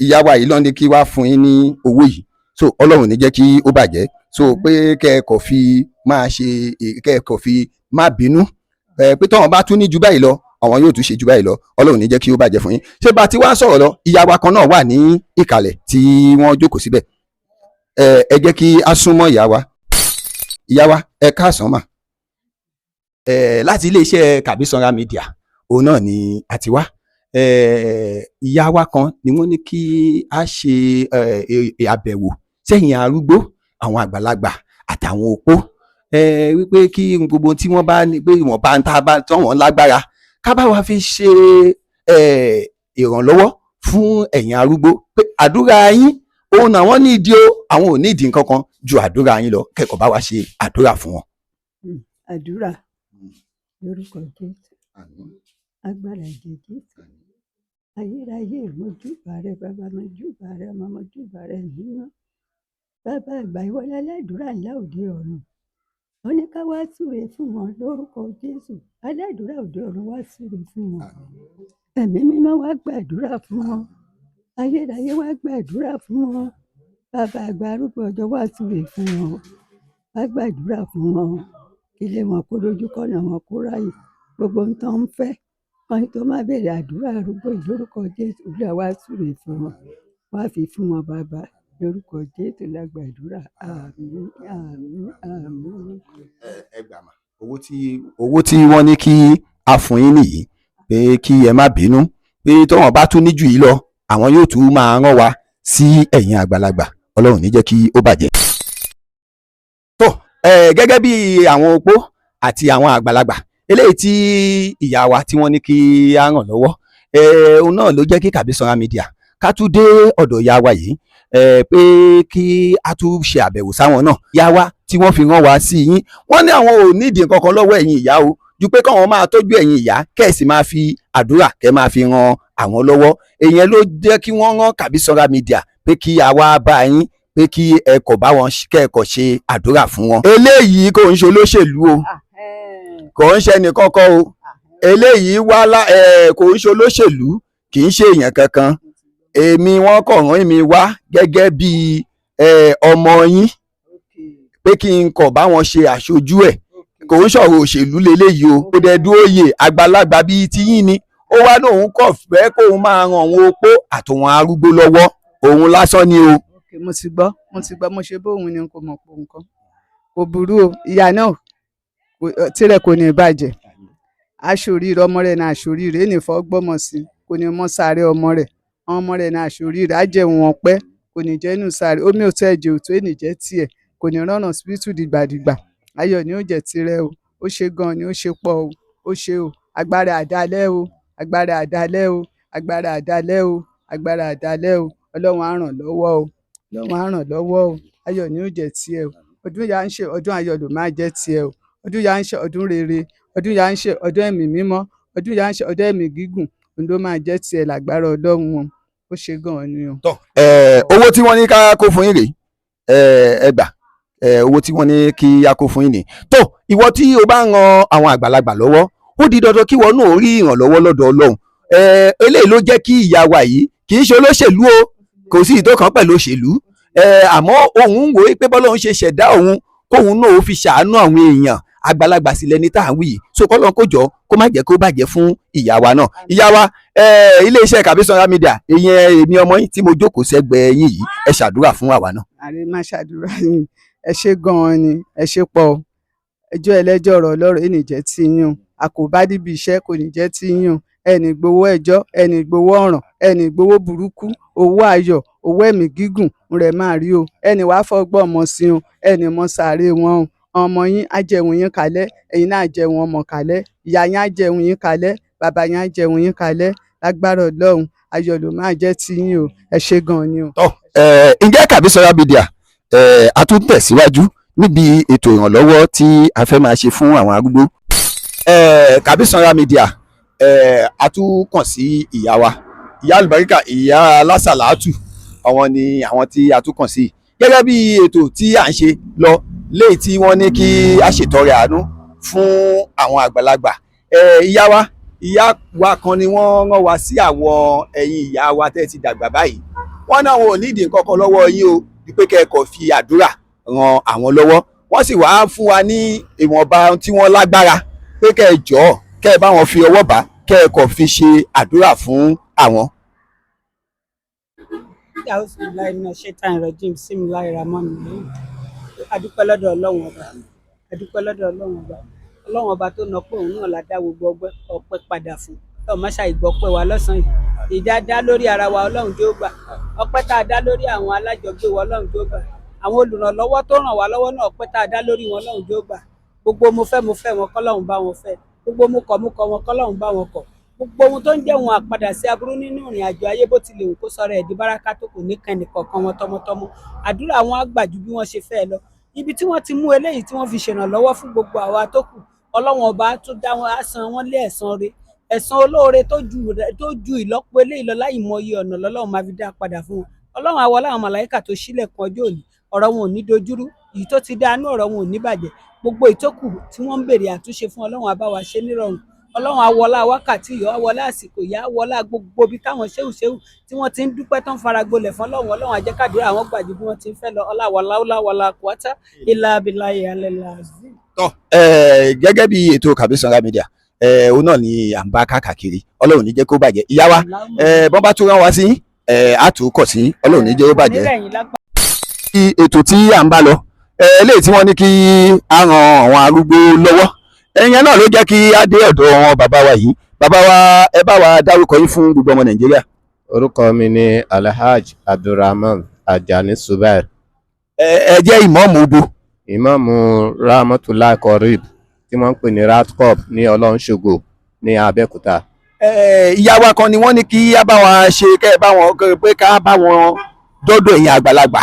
Ìyá wa yìí ló ní kí wá fún yín ní owó yìí, so ọlọ́run ní jẹ́ kí ó bàjẹ́, so pé kẹ́ẹ̀kọ́ fi máa ṣe kẹ́ẹ̀kọ́ fi má bínú, pé tọ́wọ́n bá tún ní ju báyìí lọ àwọn yóò tún ṣe ju báyìí lọ, ọlọ́run ní jẹ́ kí ó bàjẹ́ fún yín. Ṣé bá ti wá sọ̀rọ̀ lọ, ìyá wa kan náà wà ní ìkàlẹ̀ tí wọ́n jókòó síbẹ̀. Ẹ jẹ́ kí a súnmọ́ ìyá wa. Ìyá wa ẹ káàsán mà, láti iléeṣẹ́ Kàbísọ́lá Media òun náà ni a ti wá. Ìyá wa kan ni wọ́n ní kí a ṣe àbẹ̀wò sẹ́yìn arúgbó, àwọn àgbàlagbà àtàwọn opó, wípé kí gbogbo tí wọ́n bá ní pé ìwọ̀n bá ń tọ́ wọn lágbára ká bá wa fi ṣe ìrànlọ́wọ́ fún ẹ̀yin arúgbó, pé àdúrà yín òun àwọn ní ìdí o, àwọn ò ní ìdí nǹkan kan ju àdúrà yín lọ, kẹ́kọ̀ọ́ bá wa ṣe àdúrà fún wọn. Àdúrà lórúkọ Jésù, agbára ẹ̀jẹ̀ Jésù, ayérayé mojúbà rẹ, bàbá mojúbà rẹ, ọmọ mojúbà rẹ nínú bàbá àgbà ìwọlé aládùúrà ńlá òde ọ̀run. Wọ́n ní ká wá súre fún wọn lórúkọ Jésù, aládùúrà òde ọ̀run wá súre fún wọn, ẹ̀mí mímọ́ wá gbàdúrà fún wọn, ayérayé wá gbàdúrà fún wọn, bàbá àgbà arúgbó ọjọ́ wá súre fún wọn, wá gbàdúrà fún wọn, ilé wọn kó dojú kọ́nà wọn kó ráyè, gbogbo ohun tó ń fẹ́ kan tó má bẹ̀rẹ̀ àdúrà arúgbó yìí lórúkọ Jésù, Olúwa wá súre fún wọn, wá fi fún wọn bàbá lórúkọ Jésù la gbàdúrà àmín àmín àmín. ẹ gbà mà owó tí wọ́n ní kí a fún yín nìyí pé kí ẹ má bínú pé tọ́wọ́n bá tún ní jù yìí lọ àwọn yóò tún máa rán wa sí ẹ̀yin àgbàlagbà Ọlọ́run ní jẹ́ kí ó bàjẹ́. tó gẹ́gẹ́ bí àwọn opó àti àwọn àgbàlagbà eléyìí tí ìyá wa tí wọ́n ní kí a ràn lọ́wọ́ òun náà ló jẹ́ kí Kabisora Media ká tún dé ọ̀dọ̀ ìyá wa yìí pé kí a tún ṣe àbẹ̀wò sáwọn náà ìyá wa tí wọ́n fi rán wa sí yín wọ́n ní àwọn ò nídìí kankan lọ́wọ́ ẹ̀yin ìyá o ju pé káwọn máa tọ́jú ẹ̀yin ìyá kẹ́ẹ̀sì máa fi àdúrà kẹ́ẹ̀ máa fi ran àwọn lọ́wọ́ èèyàn ló jẹ́ kí wọ́n rán Kabisora Media pé kí a wá bá yín pé kí ẹ kọ̀ bá wọn kẹ́ẹ̀kọ̀ ṣe àdúrà fún wọn. eléyìí kò ń ṣe olóṣèlú o kò ń ṣe ẹnì kankan o eléyìí kò ń ṣe olóṣèlú kì í ṣe èèyàn kankan èmi wọ́n kọ̀ rán mi wá gẹ́gẹ́ bí ọmọ yín pé kí n kọ̀ bá wọn ṣe àṣojú ẹ̀ kò ń ṣọ̀rọ̀ òṣèlú leléyìí o kò dẹ̀ dúró yè àgbàlagbà bíi tiyín ni ó wá lóun kọ̀ fẹ́ kóun máa ran àwọn opó àtòwọn arúgbó lọ́wọ́ òun lásán ni o. mo ti gbọ́ mo ṣe bóun ni kò mọ̀ pé nǹkan kò burú o ìyá náà tirẹ̀ kò ní bàjẹ́ aṣoríire ọmọ rẹ̀ náà aṣoríire ènìfọ́ gbọ́mọ sí kò ní mọ́ sáré ọmọ rẹ̀ ọmọ rẹ̀ náà aṣoríire ajẹun ọpẹ́ kò ní jẹ́ inú sáré omi ò tó ẹ̀jẹ̀ ò tó ènìjẹ́ tiẹ̀ kò ní rọ́nà síbítù dìgbàdìgbà ayọ̀ ni ó jẹ́ tirẹ̀ o ó ṣe gan ni ó ṣe pọ̀ o ó ṣe o agbára àdálẹ́ o agbára àdálẹ́ o agbára àdálẹ́ o agbára àdálẹ́ o ọlọ́run á ràn lọ́wọ́ o ọlọ́run á ràn lọ́wọ́ o ayọ̀ ni ó jẹ́ tiẹ̀ o ọdún yà ń ṣe ọdún ayọ̀ ló máa jẹ́ tiẹ̀ o ọdún yà ń ṣe ọdún rere ọdún yà ń ṣe ọdún ẹ̀mí mímọ́ ọdún yà ń ṣe ọdún ẹ̀mí gígùn òun ló máa jẹ́ tiẹ̀ lágbára ọlọ́run wọn ó ṣe gan ni o. owó tí wọ́n ní ká kó fún yín rèé ẹ gbà owó tí wọ́n ní kí a kó fún yín ni tó ìwọ tí o bá ń ran àwọn àgbàlagbà lọ́wọ́ ó di dandan kí wọn náà rí ìrànlọ́wọ́ lọ́dọ̀ Ọlọ́run eléyìí ló jẹ́ kí ìyá wa yìí kì í ṣe olóṣèlú o kò sí ìtò kan pẹ̀lú òṣèlú àmọ́ òun ń wò ó pé bọ́lọ́run ṣe ṣẹ̀dá òun kóun náà ó fi ṣàánú àwọn èèyàn àgbàlagbà sílẹ̀ ní tá à ń wí yìí so kọ́lọ́n kó jọ kó má jẹ́ kó bàjẹ́ fún ìyá wa náà ìyá wa iléeṣẹ́ Kabisora Media ìyẹn èmi ọmọ yín tí mo jókòó sẹ́gbẹ̀ẹ́ yín yìí ẹ ṣàdúrà fún àwa náà. àrẹ má ṣàdúrà yín ẹ ṣe gan-an ni ẹ ṣe pọ̀ ẹjọ́ ẹlẹ́jọ́ ọ̀rọ̀ ọlọ́rọ̀ ẹnì jẹ́ tí yín o àkóbá níbi iṣẹ́ kò ní jẹ́ tí yín o ẹnì gbowó ẹjọ́ ẹnì gbowó ọ̀ràn ẹnì gbowó burúkú owó ayọ̀ owó ẹ̀mí gígùn rẹ̀ máa rí o ẹnì wàá fọgbọ́n ọmọ sí o ẹnì mọ sàárè wọn o ọmọ yín á jẹun yín kalẹ̀ ẹ̀yin náà jẹun ọmọ kalẹ̀ ìyá yín á jẹun yín kalẹ̀ bàbá yín á jẹun yín kalẹ̀ lágbára ọlọ́run ayọ̀ ló máa jẹ́ tí yín o ẹ ṣe gan-an ni o. ǹjẹ́ Kabisora Media a tún tẹ̀síwájú níbi ètò ìrànlọ́wọ́ tí a fẹ́ máa ṣe fún àwọn arúgbó Kabisora Media a tún kàn sí ìyá wa ìyá àlùbáríkà ìyá alásàlátù àwọn ni àwọn tí a tún kàn sí gẹ́gẹ́ bí ètò tí à ń ṣe lọ léyìí tí wọ́n ní kí a ṣètọrẹ àánú fún àwọn àgbàlagbà ìyá wa kan ni wọ́n rán wa sí àwọn ẹ̀yin ìyá wa tẹ́ ti dàgbà báyìí wọ́n náà wọn ò nídìí nǹkan kan lọ́wọ́ yín o pé kẹ́ẹ̀kọ́ fi àdúrà ran àwọn lọ́wọ́ wọ́n sì wáá fún wa ní ìwọ̀nba tí wọ́n lágbára pé kẹ́ ẹ jọ̀ọ́ kẹ́ ẹ bá wọn fi ọwọ́ bá kẹ́ ẹ kọ́ fi ṣe àdúrà fún àwọn. adúpẹ́ lọ́dọ̀ ọlọ́run ọba tó nà pé òun náà la dá gbogbo ọpẹ́ padà fún ọlọ́run má ṣàì gbọ́pẹ́ wa lọ́sàn-án yìí ìdá dá lórí ara wa ọlọ́run tó gbà ọpẹ́ tá a dá lórí àwọn alájọgbé wa ọlọ́run tó gbà àwọn olùrànlọ́wọ́ tó ràn wá lọ́wọ́ náà ọpẹ́ tá a dá lórí wọn ọlọ́run tó gbà gbogbo mo fẹ́ wọn kọ́lọ́run bá wọn fẹ́ gbogbo mo kọ̀ wọn kọ́lọ́run bá wọn kọ̀ gbogbo ohun tó ń jẹ́ wọn àpadà sí aburú nínú ìrìn àjò ayé bó tilẹ̀ wù kó sọ̀rọ̀ ẹ̀dí báràkà tó kò ní kẹ́ni kọ̀ọ̀kan wọn tọmọtọmọ àdúrà wọn á gbà ju bí wọ́n ṣe fẹ́ lọ ibi tí wọ́n ti mú eléyìí tí wọ́n fi ṣèrànlọ́wọ́ fún gbogbo àwa tó kù ọlọ́run ọba tó dá wọn á san wọ́n lé ẹ̀san rẹ̀ ẹ̀san olóore tó ju ìlọ́po eléyìí lọ láì mọ iye ọ̀nà lọ́lọ́run máa fi dá padà fún wọn ọlọ́run àwọ̀ láwọn màláíkà tó ṣílẹ̀kùn ọjọ́ òní ọ̀rọ̀ wọn ò ní dojúrú èyí tó ti dáa ní ọ̀rọ̀ wọn ò ní bàjẹ́ gbogbo ìtókù tí wọ́n ń béèrè àtúnṣe fún ọlọ́run àbáwá ṣe nírọ̀rùn ọlọ́run àwọlá wákàtí yọ àwọlá àsìkò yá àwọlá gbogbo ibi táwọn ṣéwùṣéwù tí wọ́n ti ń dúpẹ́ tán faragbolẹ̀ fún ọlọ́run àjẹkádùúrà àwọn gbàjú bí wọ́n ti ń fẹ́ lọ ọláwọlá kùwátá ilà abilà ìyàlẹ́lá. gẹ́gẹ́ bí ètò Kabisora Media òun náà ni à ń bá káàkiri ọlọ́run ní jẹ́ kó bàjẹ́ ìyá wa bọ́n bá tún rán wa sí àtúkọ̀ sí ọlọ́run ní jẹ́ ó bàjẹ́. Ètò tí à ń bá lọ eléyìí tí wọ́n ní kí a ran àwọn arúgbó lọ́wọ́ ẹ̀yẹn náà ló jẹ́ kí a dé ọ̀dọ̀ wọn bàbá wa yìí. Bàbá wa ẹ bá wa dárúkọ yín fún gbogbo ọmọ Nàìjíríà. Orúkọ mi ni Alhaji Abdulrahman Ajani Subair. Ẹ jẹ́ ìmáàmù bo. Ìmáàmù Rahmatullahi Korib tí wọ́n ń pè ní Ratcop ní Ọlọ́runṣògo ní Abẹ́òkúta. Ìyá wa kan ni wọ́n ní kí a bá wọn ṣe kẹ́ ẹ bá wọn pé ká bá wọn dọ́dọ̀ ẹ̀yin àgbàlagbà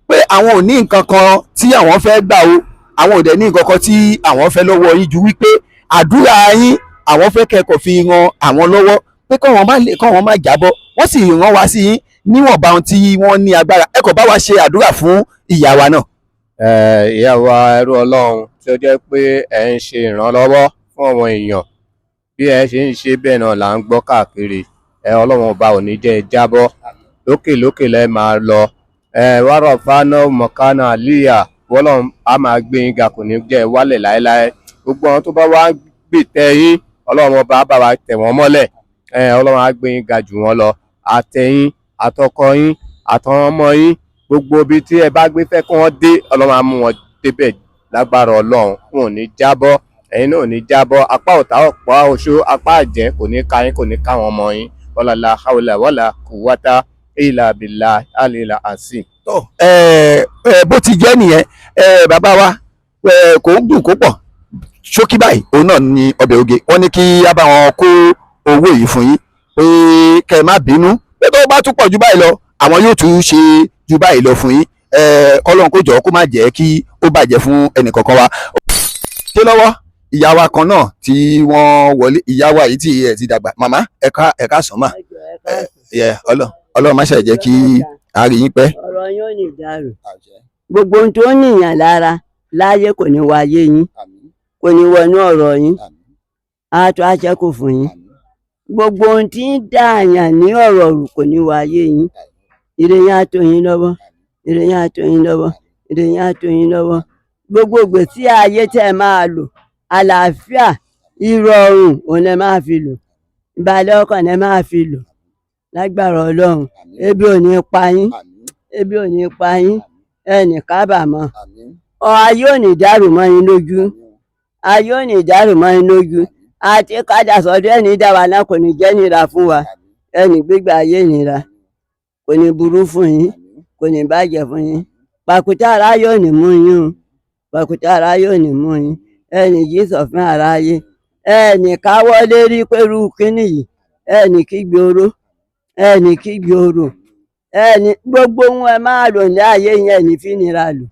pé àwọn ò ní nǹkan kan tí àwọn fẹ́ gbà o àwọn ò dẹ̀ ní nǹkan kan tí àwọn fẹ́ lọ́wọ́ yín ju wípé àdúrà yín àwọn fẹ́ kẹ́kọ̀ọ́ fi ran àwọn lọ́wọ́ pé kọ́ wọn má jábọ́ wọ́n sì rán wa sí yín níwọ̀nba ohun tí wọ́n ní agbára ẹ kò bá wa ṣe àdúrà fún ìyá wa náà. Ìyá wa ẹrú Ọlọ́run tí ó jẹ́ pé ẹ ń ṣe ìrànlọ́wọ́ fún àwọn èèyàn bí ẹ ṣe ń ṣe bẹ́ẹ̀ náà là ń gbọ́ káàkiri Ọlọ́run ọba ò ní jẹ́ ẹ jábọ́ lókè lókè lẹ́ máa lọ wárọ̀ fáná mọ̀kánà àlíyà Ọlọ́run á máa gbé yín ga kò ní jẹ́ ẹ wálẹ̀ láéláé gbogbo àwọn tó bá wá gbètẹ́ yín Ọlọ́run ọba á bá wa tẹ̀ wọ́n mọ́lẹ̀ Ọlọ́run á gbé yín ga jù wọ́n lọ àtẹ̀yìn àtọkọ yín àtàwọn ọmọ yín gbogbo ibi tí ẹ bá gbé fẹ́ kí wọ́n dé Ọlọ́run á mú wọn débẹ̀ lágbára Ọlọ́run wọn ò ní jábọ́ ẹ̀yin náà ò ní jábọ́ apá ọ̀tá ọ̀pá oṣó apá àjẹ́ kò ní ka yín kò ní káwọn ọmọ yín wàlàlà haúlà wàlà kùwátà ìlà bìlà àlìlà àsìn. Bó ti jẹ́ nìyẹn bàbá wa kò ń dùn kó pọ̀ ṣókí báyìí òun náà ni ọbẹ̀ oge wọ́n ní kí a bá wọn kó owó yìí fún yín pé kẹ́ ẹ má bínú pé tó bá tún pọ̀ jù báyìí lọ àwọn yóò tún ṣe jù báyìí lọ fún yín kọ́lọ́n kó jọ kó má jẹ́ kí ó bàjẹ́ fún ẹnìkankan wa. ṣé lọ́wọ́ ìyá wa kan náà tí wọ́n wọlé ìyá wa yìí tí ẹ ti dàgbà màmá ẹ̀ka sàn mà Ọlọ́run má ṣe jẹ́ kí a rí yín pẹ́. ọ̀rọ̀ yóò ní ìdárò gbogbo ohun tó níyàn lára láyé kò ní wáyé yín kò ní wọnú ọ̀rọ̀ yín á tó aṣẹ́kù fún yín gbogbo ohun tí ń dààyàn ní ọ̀rọ̀ rù kò ní wáyé yín ire yín á tó yín lọ́wọ́ ire yín á tó yín lọ́wọ́ ire yín á tó yín lọ́wọ́ gbogbo ìgbésí ayé tẹ́ ẹ máa lò àlàáfíà ìrọ̀rùn òun lẹ máa fi lò ìbàlẹ̀ ọkàn lẹ máa fi lò lágbára Ọlọ́run ebi ò ní pa yín ebi ò ní pa yín ẹnì kábàámọ̀ ayé ò ní dàrú mọ́ yín lójú ayé ò ní dàrú mọ́ yín lójú àti kájà sọ́dọ̀ ẹni dá wa náà kò ní jẹ́ nira fún wa ẹnì gbígbà ayé nira kò ní burú fún yín kò ní bàjẹ́ fún yín pàkúté aráyé ò ní mú yín o pàkúté aráyé ò ní mú yín ẹnì jí sọ̀fin aráyé ẹnì káwọ́ lérí pẹ̀lú kínní yìí ẹnì kígbe oró ẹnì kígbe oró ẹnì gbogbo wọn ẹ máa lò ní ayé yẹn ẹnì fi nira lò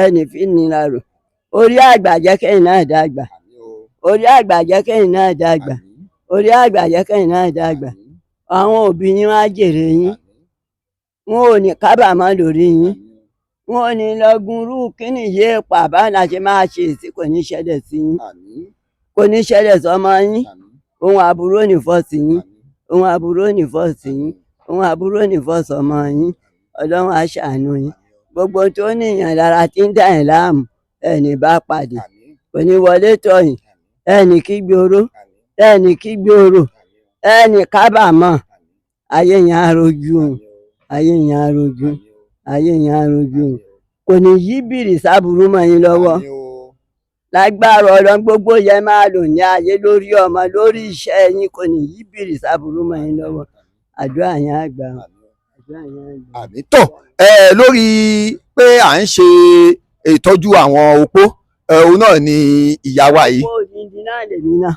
ẹnì fi nira lò orí àgbà jẹ́ kẹ́yìn náà dàgbà orí àgbà jẹ́ kẹ́yìn náà dàgbà orí àgbà jẹ́ kẹ́yìn náà dàgbà àwọn òbí yín wá jèrè yín wọn ò ní kábàámọ̀ lórí yín wọn ò ní lọ́gùn rú kínní yé pàbá náà ṣe máa ṣe èsì kò ní ṣẹlẹ̀ sí yín kò ní ṣẹlẹ̀ sọmọ yín ohun àbúrò ní fọ́ sí yín ohun àbúrò ní fọ́ sí yín ohun àbúrò ní fọ́ sọmọ yín Ọlọ́run á ṣàánú yín gbogbo tó níyàn lára tí ń dà yín láàmú ẹnì bá pàdé kò ní wọlé tọ̀ yín ẹnì kígbe oró ẹnì kígbe oró ẹnì kábàámọ̀ ayé yẹn á rojú ayé yẹn á rojú ayé yẹn á rojú kò ní yí bìrì sábúrú mọ́ yín lọ́wọ́ lágbára Ọlọ́run gbogbo yẹn máa lò ní ayé lórí ọmọ lórí iṣẹ́ yín kò ní yí bìrì sábúrú mọ́ yín lọ́wọ́ àdúrà yẹn á gbà àdúrà yẹn á gbà. àmì tó lórí pé à ń ṣe ìtọ́jú àwọn opó òun náà ni ìyá wa yìí. opó òdìndín náà lèmi náà.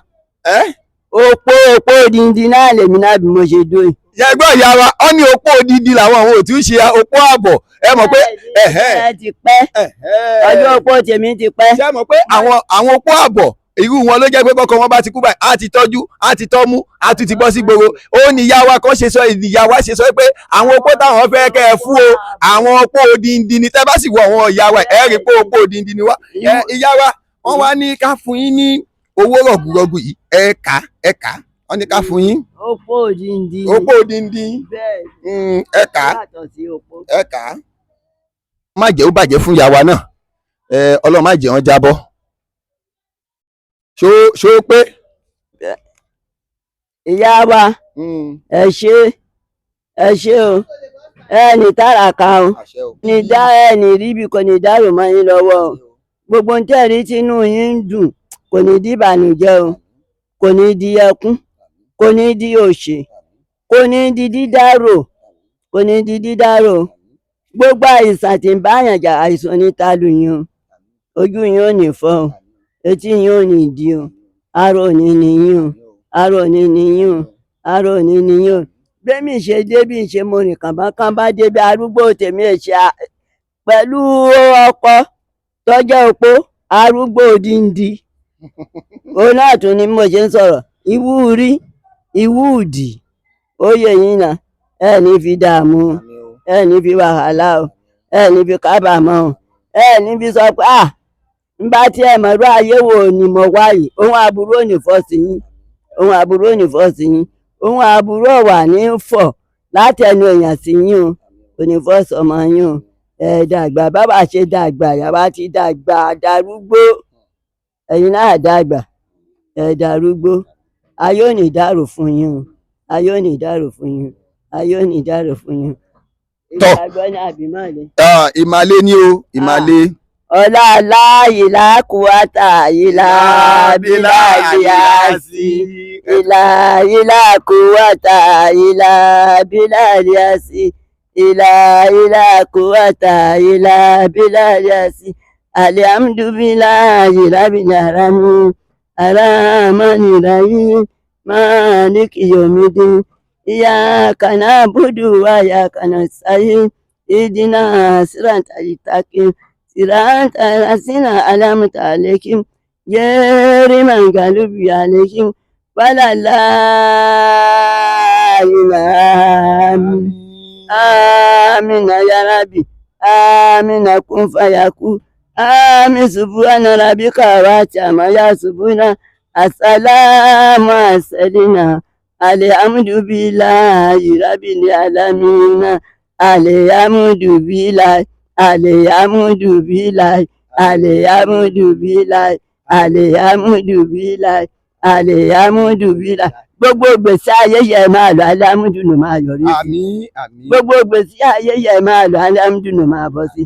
opó òdìndín náà lèmi náà bí mo ṣe dóyè. yẹgbọ́n ìyá wa ọ ní opó odidi làwọn àwọn ò tún ṣe opó àbọ̀ ẹ mọ̀ pé. ẹ ti pẹ́ ọjọ́ opó tèmi ti pẹ́. ṣé ẹ mọ̀ pé àwọn opó àbọ̀ irú wọn ló jẹ́ pé bọ́kọ wọn bá ti kú báyìí á ti tọ́jú á ti tọ́mú á tún ti bọ́ sí gbogbo ó ní ìyá wa kan ṣe sọ ìyá wa ṣe sọ pé àwọn opó táwọn fẹ́ kẹ́ ẹ fún o àwọn opó odindi ni tẹ́ bá sì wọ àwọn ìyá wa ẹ rí pé opó odindi ni wá ìyá wa wọ́n wá ní ká fún yín ní owó rọ̀gùrọ̀gù yìí ẹ̀ka wọ́n ní ká fún yín. opó odindi. opó odindi. bẹ́ẹ̀ ẹ̀ka má jẹ́ ó bàjẹ́ fún ìyá wa náà Ọlọ́run má jẹ́ wọ́n jábọ́ ṣó pé. ìyá wa ẹ ṣe ẹ ṣé o ẹnì tàràkà o ní dá ẹnì ríbi kò ní dárò mọ́ yín lọ́wọ́ o gbogbo ń tẹ̀rí tínú yín ń dùn kò ní di ìbànújẹ́ o kò ní di ẹkún kò ní di òṣè kò ní di dídárò kò ní di dídárò gbogbo àìsàn tí ń báyàn jà àìsàn ní tálù yín o ojú yín ò ní fọ́ o etí yín ò ní di o ara ò ní ní yín o ara ò ní ní yín o ara ò ní ní yín o bẹ́ẹ̀mi ṣe débí ṣe mo rìn kànbákànbá débi arúgbó tèmi ṣe pẹ̀lú ọkọ tọ́jọ́ opó arúgbó odindi òun náà tún ni mo ṣe ń sọ̀rọ̀ ìwúrí ìwúùdì oyè yín náà ẹ ní fi dààmú o ẹ ní fi wàhálà o ẹ ní fi kábàámọ̀ o ẹ ní fi sọ pé ń bá tí ẹ mọ̀rú ayé wo ni mo wáyé ohun aburú ò ní fọ́ sí yín ohun aburú ò ní fọ́ sí yín ohun aburú ọ̀wà ní fọ̀ látẹnu èèyàn sí yín o kò ní fọ́ sọmọ yín o ẹ dàgbà bàbá ṣe dàgbà yàrá ti dàgbà darúgbó ẹ̀yin náà dàgbà ẹ darúgbó ayé ò ní dàrú fún yín o ayé ò ní dàrú fún yín o ayé ò ní dàrú fún yín o. ìgbàgbọ́ ní àbímọ́lé. ìmàle ni o ìmàle. ọlá aláàyè làkúwátà ìlà bíláàdì àsì ìlà kúwátà ìlà bíláàdì àsì ìlà kúwátà ìlà bíláàdì àsì alihamdulilayi rabbil alamin arahmani rahim maliki yomidin iyaka na'budu wa iyaka nasta'in ihdina siratal mustaqim صراط الذين أنعمت عليهم غير المغضوب عليهم ولا الضالين آمين يا ربي آمين كن فيكون آمين سبحان ربك وتعالى يصفون السلام علينا الحمد لله رب العالمين الحمد لله alihamudulilayi alihamudulilayi alihamudulilayi alihamudulilayi gbogbo gbèsè ayé yẹ máa lọ alihamudulu máa yọrí sí gbogbo gbèsè ayé yẹ máa lọ alihamudulu máa bọ́ sí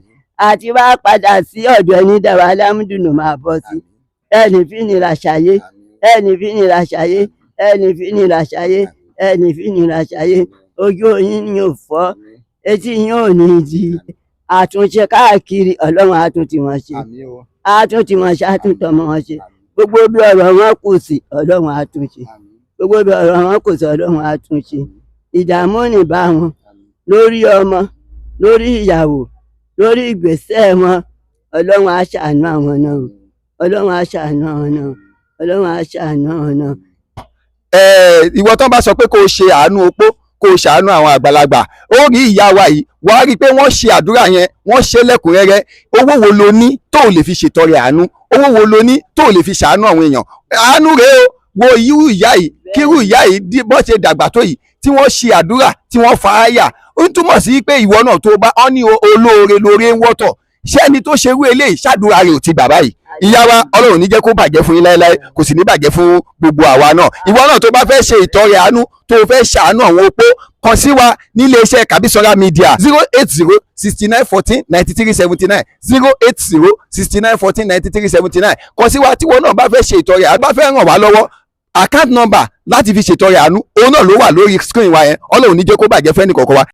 àti wá padà sí ọ̀dọ̀ ẹni dáwà alihamudulu máa bọ́ sí ẹni fi nira ṣayé ẹni fi nira ṣayé ẹni fi nira ṣayé ẹni fi nira ṣayé ojú yín ni ò fọ́ etí yín ò ní di àtúnṣe káàkiri ọlọ́run àtúntì wọn ṣe àtúntì wọn ṣe àtúntọmọ wọn ṣe gbogbo bí ọ̀rọ̀ wọn kù sí ọlọ́run àtúnṣe gbogbo bí ọ̀rọ̀ wọn kù sí ọlọ́run àtúnṣe ìdààmú ní bá wọn lórí ọmọ lórí ìyàwó lórí ìgbésẹ̀ wọn ọlọ́run á ṣàánú àwọn náà ọlọ́run á ṣàánú àwọn náà ọlọ́run á ṣàánú àwọn náà. ìwọ tán bá sọ pé kó o ṣe àánú opó kó o ṣàánú àwọn àgbàlagbà ó rí ìyá wa yìí wàá rí i pé wọ́n ṣe àdúrà yẹn wọ́n ṣe lẹ́kùnrẹ́rẹ́ owó wo lo ní tó o lè fi ṣètọrẹ àánú owó wo lo ní tó o lè fi ṣàánú àwọn èèyàn àánú rèé o wo irú ìyá yìí kírú ìyá yìí bọ́ ṣe dàgbà tó yìí tí wọ́n ṣe àdúrà tí wọ́n fa àyà ó ń túmọ̀ sí pé ìwọ náà tó bá ọ́ ní olóore lóore ń wọ́tọ̀ ṣé ẹni tó ṣerú eléyìí ṣàdúrà rẹ̀ ò ti gbà báyìí ìyá wa ọlọ́run ní jẹ́ kó bàjẹ́ fún yín láéláé kò sì ní bàjẹ́ fún gbogbo àwa náà ìwọ náà tó bá fẹ́ ṣe ìtọrẹ àánú tó fẹ́ ṣàánú àwọn opó kàn sí wa nílé iṣẹ́ Kabisola Media 08069149379 08069149379 kàn sí wa tí wọn náà bá fẹ́ ṣe ìtọrẹ àánú bá fẹ́ ràn wá lọ́wọ́ account number láti fi ṣètọrẹ àánú òun náà ló wà lórí screen wa yẹn ọlọ́run ní jẹ́ kó bàjẹ́ fẹ́ni kọ̀ọ̀kan wa